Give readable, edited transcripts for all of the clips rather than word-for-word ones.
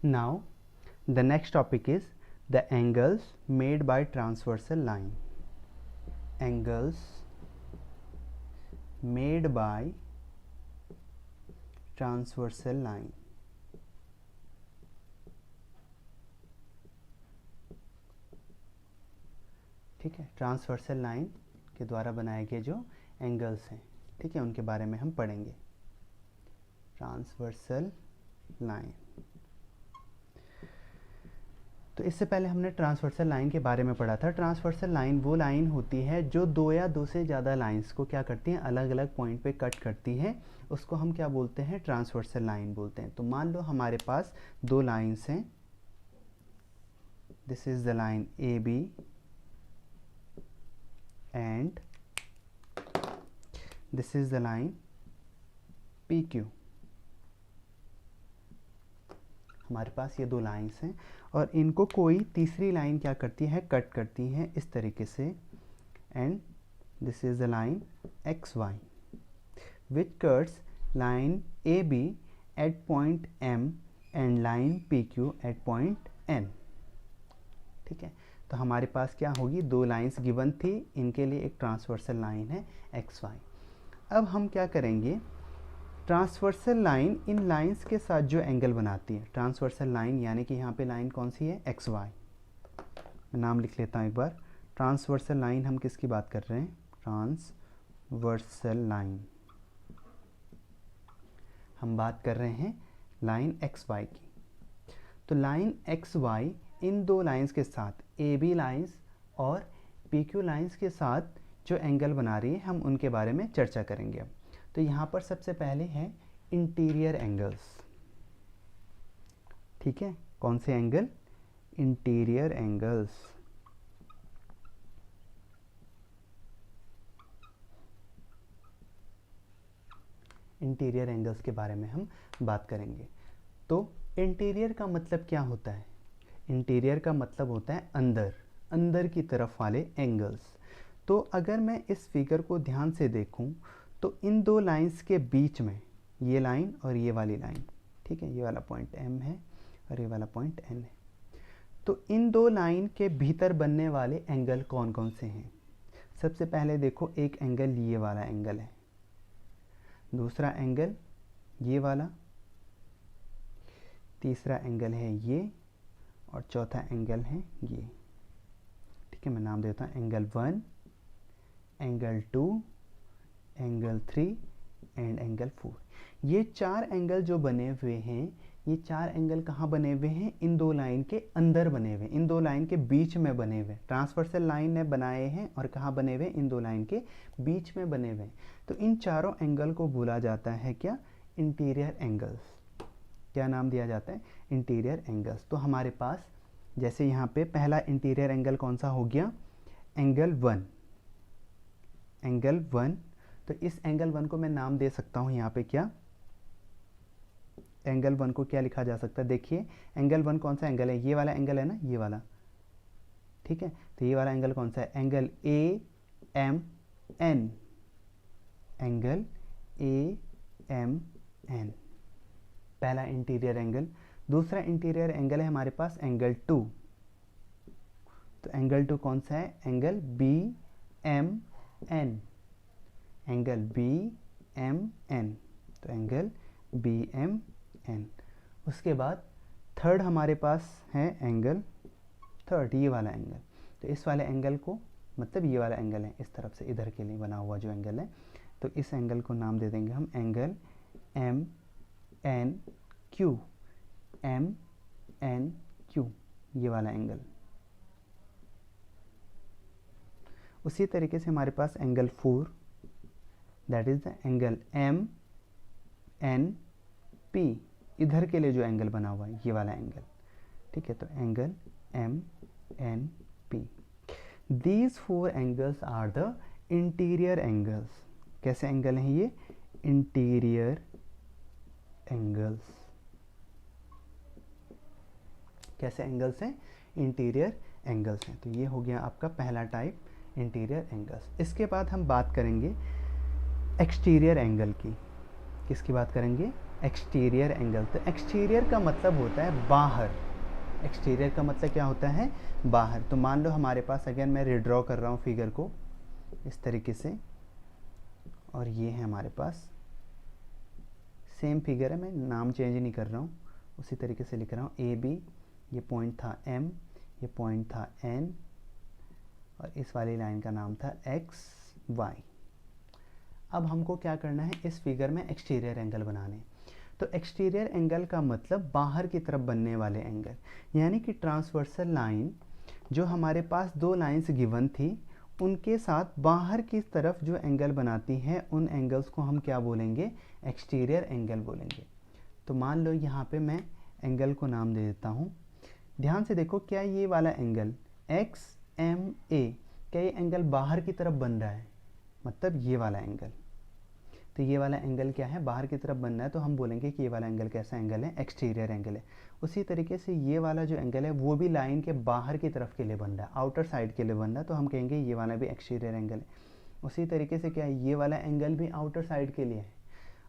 Now the next topic is the angles made by transversal line. Angles made by transversal line. ठीक है, transversal line के द्वारा बनाए गए जो एंगल्स हैं, ठीक है, उनके बारे में हम पढ़ेंगे। ट्रांसवर्सल लाइन, तो इससे पहले हमने ट्रांसवर्सल लाइन के बारे में पढ़ा था। ट्रांसवर्सल लाइन वो लाइन होती है जो दो या दो से ज़्यादा लाइंस को क्या करती हैं, अलग अलग पॉइंट पे कट करती है, उसको हम क्या बोलते हैं, ट्रांसवर्सल लाइन बोलते हैं। तो मान लो हमारे पास दो लाइंस हैं, this is the line A B and this is the line P Q. हमारे पास ये दो लाइंस हैं और इनको कोई तीसरी लाइन क्या करती है, कट करती है इस तरीके से। And this is the line X Y which cuts line A B at point M and line P Q at point N. ठीक है, तो हमारे पास क्या होगी, दो लाइंस गिवन थी, इनके लिए एक ट्रांसवर्सल लाइन है एक्स वाई। अब हम क्या करेंगे, ट्रांसवर्सल लाइन इन लाइंस के साथ जो एंगल बनाती है, ट्रांसवर्सल लाइन यानी कि यहाँ पे लाइन कौन सी है, एक्स वाई। मैं नाम लिख लेता हूँ एक बार। ट्रांसवर्सल लाइन हम किसकी बात कर रहे हैं, ट्रांसवर्सल लाइन हम बात कर रहे हैं लाइन एक्स वाई की। तो लाइन एक्स वाई इन दो लाइंस के साथ, ए बी लाइंस और पी क्यू लाइंस के साथ जो एंगल बना रही है, हम उनके बारे में चर्चा करेंगे अब। तो यहाँ पर सबसे पहले है इंटीरियर एंगल्स। ठीक है, कौन से angle, interior angles. Interior angles के बारे में हम बात करेंगे। तो इंटीरियर का मतलब क्या होता है, इंटीरियर का मतलब होता है अंदर, अंदर की तरफ वाले एंगल्स। तो अगर मैं इस फिगर को ध्यान से देखूं तो इन दो लाइंस के बीच में, ये लाइन और ये वाली लाइन, ठीक है, ये वाला पॉइंट एम है और ये वाला पॉइंट एन है। तो इन दो लाइन के भीतर बनने वाले एंगल कौन कौन से हैं। सबसे पहले देखो, एक एंगल ये वाला एंगल है, दूसरा एंगल ये वाला, तीसरा एंगल है ये और चौथा एंगल है ये। ठीक है, मैं नाम देता हूँ angle 1, angle 2, angle 3 and angle 4। ये चार एंगल जो बने हुए हैं, ये चार एंगल कहाँ बने हुए हैं, इन दो लाइन के अंदर बने हुए, इन दो लाइन के बीच में बने हुए। ट्रांसवर्सल लाइन ने बनाए हैं और कहाँ बने हुए, इन दो लाइन के बीच में बने हुए। तो इन चारों एंगल को बोला जाता है क्या, इंटीरियर एंगल्स। क्या नाम दिया जाता है, इंटीरियर एंगल्स। तो हमारे पास जैसे यहाँ पे पहला इंटीरियर एंगल कौन सा हो गया, एंगल 1, एंगल 1। तो इस एंगल 1 को मैं नाम दे सकता हूँ यहाँ पे, क्या एंगल 1 को क्या लिखा जा सकता है, देखिए एंगल 1 कौन सा एंगल है, ये वाला एंगल है ना, ये वाला। ठीक है, तो ये वाला एंगल कौन सा है, angle A M N, angle A M N, पहला इंटीरियर एंगल। दूसरा इंटीरियर एंगल है हमारे पास एंगल 2। तो एंगल 2 कौन सा है, angle B M N, angle B M N, तो एंगल बी एम एन। उसके बाद थर्ड हमारे पास है एंगल थर्ड, ये वाला एंगल। तो इस वाले एंगल को, मतलब ये वाला एंगल है इस तरफ से इधर के लिए बना हुआ जो एंगल है, तो इस एंगल को नाम दे देंगे हम angle M N Q, M N Q, ये वाला एंगल। उसी तरीके से हमारे पास angle 4, that is the angle M N P, इधर के लिए जो एंगल बना हुआ है, ये वाला एंगल। ठीक है, तो angle M N P. These 4 angles are the interior angles. कैसे एंगल हैं ये, इंटीरियर एंगल्स। कैसे एंगल्स हैं, इंटीरियर एंगल्स हैं। तो ये हो गया आपका पहला टाइप, इंटीरियर एंगल्स। इसके बाद हम बात करेंगे एक्सटीरियर एंगल की। किसकी बात करेंगे, एक्सटीरियर एंगल। तो एक्सटीरियर का मतलब होता है बाहर। एक्सटीरियर का मतलब क्या होता है? बाहर। तो मान लो हमारे पास, अगेन मैं रिड्रॉ कर रहा हूँ फिगर को इस तरीके से, और ये है हमारे पास सेम फिगर है, मैं नाम चेंज नहीं कर रहा हूँ, उसी तरीके से लिख रहा हूँ। ए बी, ये पॉइंट था एम, ये पॉइंट था एन, और इस वाली लाइन का नाम था एक्स वाई। अब हमको क्या करना है, इस फिगर में एक्सटीरियर एंगल बनाने। तो एक्सटीरियर एंगल का मतलब बाहर की तरफ बनने वाले एंगल, यानी कि ट्रांसवर्सल लाइन जो हमारे पास दो लाइंस गिवन थी, उनके साथ बाहर की तरफ जो एंगल बनाती हैं, उन एंगल्स को हम क्या बोलेंगे? एक्सटीरियर एंगल बोलेंगे। तो मान लो यहाँ पे मैं एंगल को नाम दे देता हूँ। ध्यान से देखो, क्या ये वाला एंगल एक्स एम ए, क्या ये एंगल बाहर की तरफ बन रहा है? मतलब ये वाला एंगल। तो ये वाला एंगल क्या है? बाहर की तरफ बन रहा है, तो हम बोलेंगे कि ये वाला एंगल कैसा एंगल है? एक्सटीरियर एंगल है। उसी तरीके से ये वाला जो एंगल है वो भी लाइन के बाहर की तरफ के लिए बन रहा है, आउटर साइड के लिए बन रहा है, तो हम कहेंगे ये वाला भी एक्सटीरियर एंगल है। उसी तरीके से क्या है, ये वाला एंगल भी आउटर साइड के लिए है,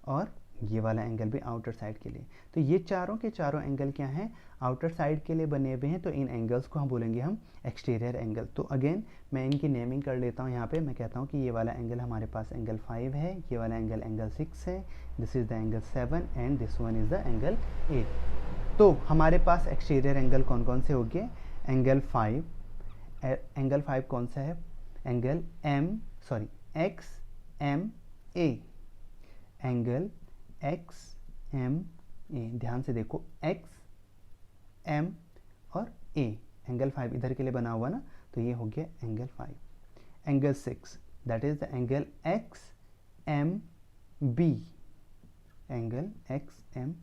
और ये वाला एंगल भी आउटर साइड के लिए। तो ये चारों के चारों एंगल क्या हैं? आउटर साइड के लिए बने हुए हैं, तो इन एंगल्स को हम बोलेंगे हम एक्सटीरियर एंगल। तो अगेन मैं इनकी नेमिंग कर लेता हूँ। यहाँ पे मैं कहता हूँ कि ये वाला एंगल हमारे पास एंगल 5 है, ये वाला एंगल एंगल 6 है, this is the angle 7 and this one is the angle 8। तो हमारे पास एक्सटीरियर एंगल कौन कौन से हो गए? एंगल 5, एंगल 5 कौन सा है? Angle X M A, angle X M A. ध्यान से देखो, एक्स एम और ए, एंगल 5 इधर के लिए बना हुआ ना, तो ये हो गया angle 5। Angle 6 that is the angle X M B, angle X M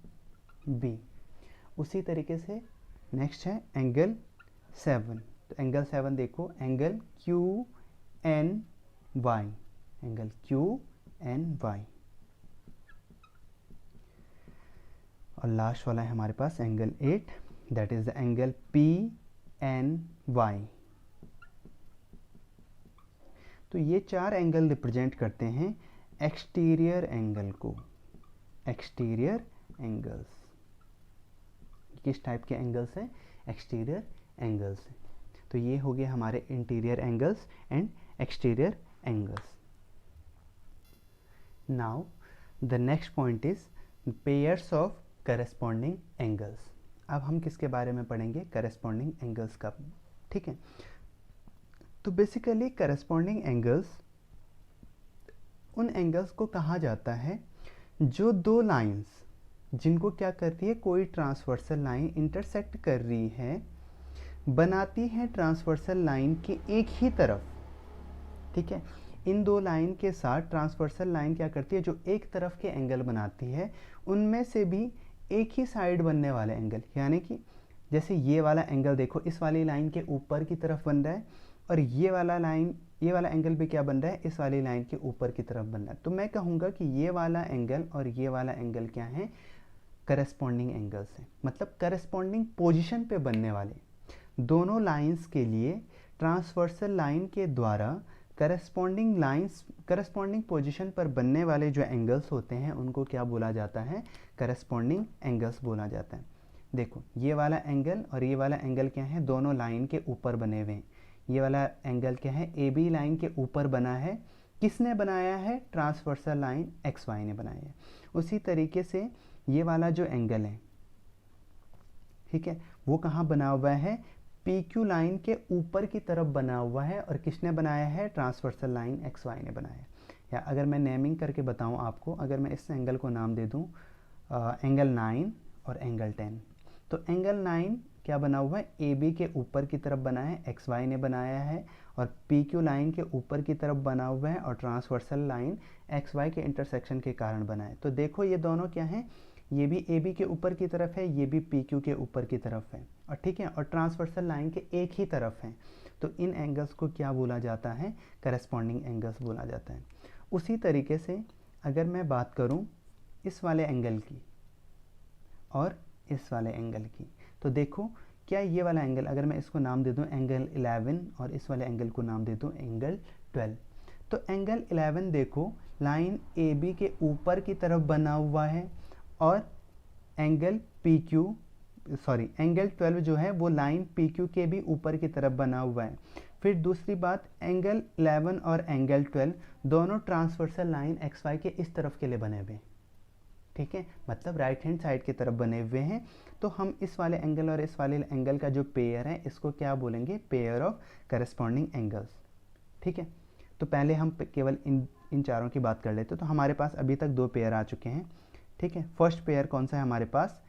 B. उसी तरीके से नेक्स्ट है एंगल 7। तो एंगल 7 देखो, angle Q N Y, angle Q N Y. और लास्ट वाला है हमारे पास angle 8, that is the angle P N Y. तो ये चार एंगल रिप्रेजेंट करते हैं एक्सटीरियर एंगल को। एक्सटीरियर एंगल्स किस टाइप के एंगल्स हैं? Exterior angles. तो ये हो गए हमारे interior angles and exterior angles. Now the next point is pairs of corresponding angles. अब हम किसके बारे में पढ़ेंगे? करस्पॉन्डिंग एंगल्स का। ठीक है, तो बेसिकली करस्पॉन्डिंग एंगल्स उन एंगल्स को कहा जाता है जो दो लाइंस जिनको क्या करती है, कोई ट्रांसवर्सल लाइन इंटरसेक्ट कर रही है, बनाती है ट्रांसवर्सल लाइन के एक ही तरफ। ठीक है, इन दो लाइन के साथ ट्रांसवर्सल लाइन क्या करती है, जो एक तरफ के एंगल बनाती है, उनमें से भी एक ही साइड बनने वाले एंगल। यानी कि जैसे ये वाला एंगल देखो, इस वाली लाइन के ऊपर की तरफ बन रहा है, और ये वाला एंगल भी क्या बन रहा है? इस वाली लाइन के ऊपर की तरफ बन रहा है। तो मैं कहूँगा कि ये वाला एंगल और ये वाला एंगल क्या है? करस्पॉन्डिंग एंगल्स हैं। मतलब करस्पॉन्डिंग पोजीशन पे बनने वाले दोनों लाइंस के लिए ट्रांसवर्सल लाइन के द्वारा करस्पॉन्डिंग पोजीशन पर बनने वाले जो एंगल्स होते हैं, उनको क्या बोला जाता है? करस्पॉन्डिंग एंगल्स बोला जाता है। देखो, ये वाला एंगल और ये वाला एंगल क्या है? दोनों लाइन के ऊपर बने हुए हैं। ये वाला एंगल क्या है? ए बी लाइन के ऊपर बना है। किसने बनाया है? ट्रांसवर्सल लाइन एक्स वाई ने बनाया है। उसी तरीके से ये वाला जो एंगल है, ठीक है, वो कहाँ बना हुआ है? पी क्यू लाइन के ऊपर की तरफ बना हुआ है, और किसने बनाया है? ट्रांसवर्सल लाइन एक्स वाई ने बनाया है। या अगर मैं नेमिंग करके बताऊं आपको, अगर मैं इस एंगल को नाम दे दूं एंगल 9 और एंगल 10, तो एंगल 9 क्या बना हुआ है? ए बी के ऊपर की तरफ बना है, एक्स वाई ने बनाया है, और पी क्यू लाइन के ऊपर की तरफ बना हुआ है, और ट्रांसवर्सल लाइन एक्स वाई के इंटरसेक्शन के कारण बना है। तो देखो, ये दोनों क्या हैं? ये भी ए बी के ऊपर की तरफ है, ये भी पी क्यू के ऊपर की तरफ है, और ठीक है, और ट्रांसवर्सल लाइन के एक ही तरफ है। तो इन एंगल्स को क्या बोला जाता है? करस्पॉन्डिंग एंगल्स बोला जाता है। उसी तरीके से अगर मैं बात करूं इस वाले एंगल की और इस वाले एंगल की, तो देखो, क्या ये वाला एंगल, अगर मैं इसको नाम दे दूं एंगल 11 और इस वाले एंगल को नाम दे दूं एंगल 12, तो एंगल 11 देखो, लाइन ए बी के ऊपर की तरफ बना हुआ है, और एंगल पी क्यू एंगल 12 जो है वो लाइन पी क्यू के भी ऊपर की तरफ बना हुआ है। फिर दूसरी बात, एंगल 11 और एंगल 12 दोनों ट्रांसवर्सल लाइन एक्स वाई के इस तरफ के लिए बने हुए हैं, ठीक है, मतलब राइट हैंड साइड की तरफ बने हुए हैं। तो हम इस वाले एंगल और इस वाले एंगल का जो पेयर है इसको क्या बोलेंगे, पेयर ऑफ करस्पॉन्डिंग एंगल्स, ठीक है। तो पहले हम केवल इन चारों की बात कर लेते हैं। तो हमारे पास अभी तक दो पेयर आ चुके हैं, ठीक है। फर्स्ट पेयर कौन सा है हमारे पास,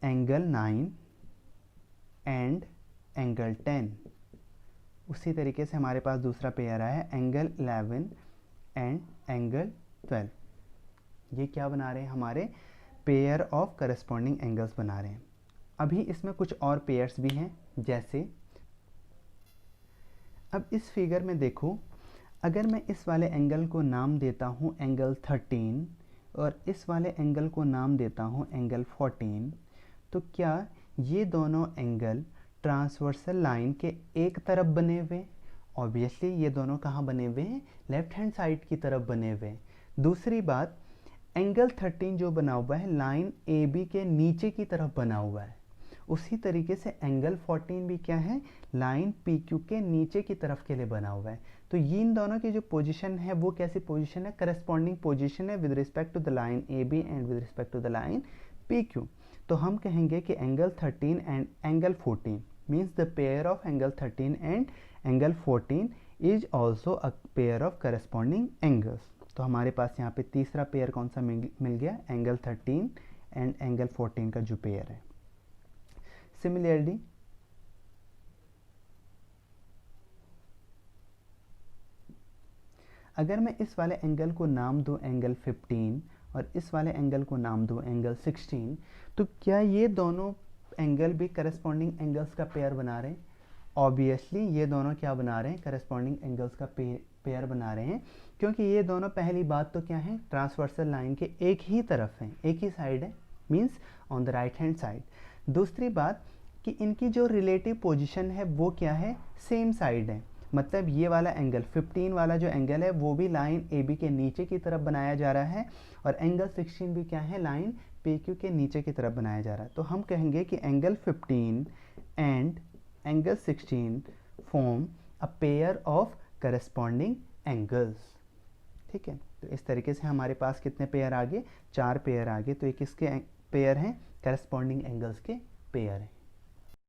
एंगल 9 एंड एंगल 10। उसी तरीके से हमारे पास दूसरा पेयर आया है एंगल 11 एंड एंगल 12। ये क्या बना रहे हैं, हमारे पेयर ऑफ करस्पॉन्डिंग एंगल्स बना रहे हैं। अभी इसमें कुछ और पेयर्स भी हैं, जैसे अब इस फिगर में देखो, अगर मैं इस वाले एंगल को नाम देता हूँ एंगल 13 और इस वाले एंगल को नाम देता हूँ एंगल 14, तो क्या ये दोनों एंगल ट्रांसवर्सल लाइन के एक तरफ बने हुए? ऑब्वियसली ये दोनों कहाँ बने हुए हैं, लेफ्ट हैंड साइड की तरफ बने हुए हैं। दूसरी बात, एंगल 13 जो बना हुआ है लाइन ए बी के नीचे की तरफ बना हुआ है। उसी तरीके से एंगल 14 भी क्या है, लाइन पी क्यू के नीचे की तरफ के लिए बना हुआ है। तो ये इन दोनों की जो पोजीशन है वो कैसी पोजीशन है, करस्पॉन्डिंग पोजीशन है with respect to the line A B and with respect to the line P Q. तो हम कहेंगे कि angle 13 and angle 14 means the pair of angle 13 and angle 14 is also a pair of corresponding angles. तो हमारे पास यहाँ पे तीसरा pair कौन सा मिल गया, एंगल 13 एंड एंगल 14 का जो पेयर है। सिमिलरली अगर मैं इस वाले एंगल को नाम दूं एंगल 15 और इस वाले एंगल को नाम दूं एंगल 16, तो क्या ये दोनों एंगल भी करस्पॉन्डिंग एंगल्स का पेयर बना रहे हैं? ऑब्वियसली ये दोनों क्या बना रहे हैं, करस्पॉन्डिंग एंगल्स का पेयर बना रहे हैं, क्योंकि ये दोनों पहली बात तो क्या है, ट्रांसवर्सल लाइन के एक ही तरफ हैं, एक ही साइड है, means on the right hand side. दूसरी बात कि इनकी जो रिलेटिव पोजीशन है वो क्या है, सेम साइड है, मतलब ये वाला एंगल 15 वाला जो एंगल है वो भी लाइन ए बी के नीचे की तरफ बनाया जा रहा है और एंगल 16 भी क्या है, लाइन पी क्यू के नीचे की तरफ बनाया जा रहा है। तो हम कहेंगे कि angle 15 and angle 16 form a pair of corresponding angles, ठीक है। तो इस तरीके से हमारे पास कितने पेयर आगे, 4 पेयर आगे। तो ये किसके पेयर हैं, करस्पॉन्डिंग एंगल्स के पेयर हैं।